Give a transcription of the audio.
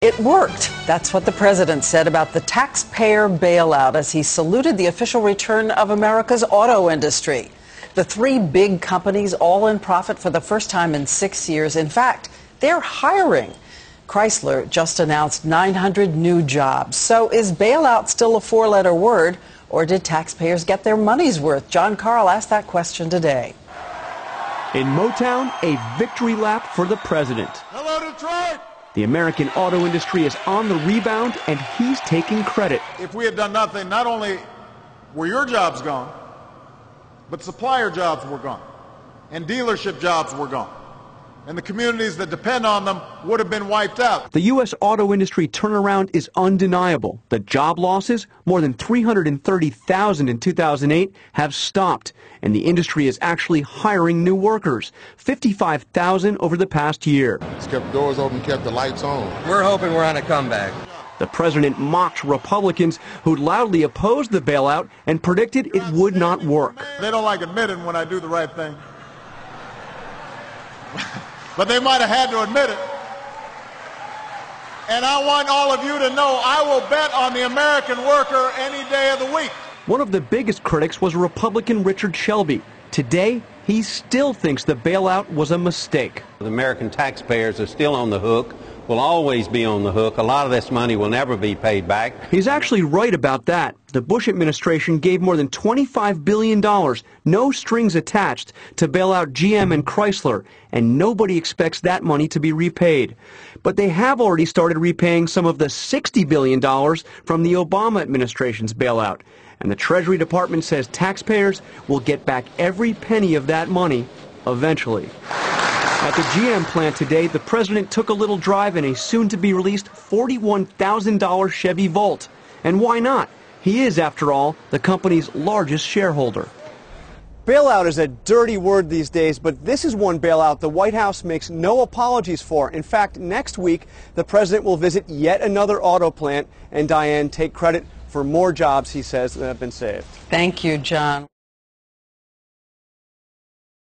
It worked. That's what the president said about the taxpayer bailout as he saluted the official return of America's auto industry. The three big companies all in profit for the first time in 6 years. In fact, they're hiring. Chrysler just announced 900 new jobs. So is bailout still a four-letter word, or did taxpayers get their money's worth? John Carl asked that question today. In Motown, a victory lap for the president. Hello, Detroit! The American auto industry is on the rebound, and he's taking credit. If we had done nothing, not only were your jobs gone, but supplier jobs were gone, and dealership jobs were gone, and the communities that depend on them would have been wiped out. The U.S. auto industry turnaround is undeniable. The job losses, more than 330,000 in 2008, have stopped, and the industry is actually hiring new workers, 55,000 over the past year. It's kept doors open, kept the lights on. We're hoping we're on a comeback. The president mocked Republicans who loudly opposed the bailout and predicted it would not work. They don't like admitting when I do the right thing. But they might have had to admit it. And I want all of you to know I will bet on the American worker any day of the week. One of the biggest critics was Republican Richard Shelby. Today, he still thinks the bailout was a mistake. The American taxpayers are still on the hook, will always be on the hook. A lot of this money will never be paid back. He's actually right about that. The Bush administration gave more than $25 billion, no strings attached, to bail out GM and Chrysler, and nobody expects that money to be repaid. But they have already started repaying some of the $60 billion from the Obama administration's bailout. And the Treasury Department says taxpayers will get back every penny of that money eventually. At the GM plant today, the president took a little drive in a soon-to-be-released $41,000 Chevy Volt. And why not? He is, after all, the company's largest shareholder. Bailout is a dirty word these days, but this is one bailout the White House makes no apologies for. In fact, next week, the president will visit yet another auto plant and, Diane, take credit for more jobs, he says, that have been saved. Thank you, John.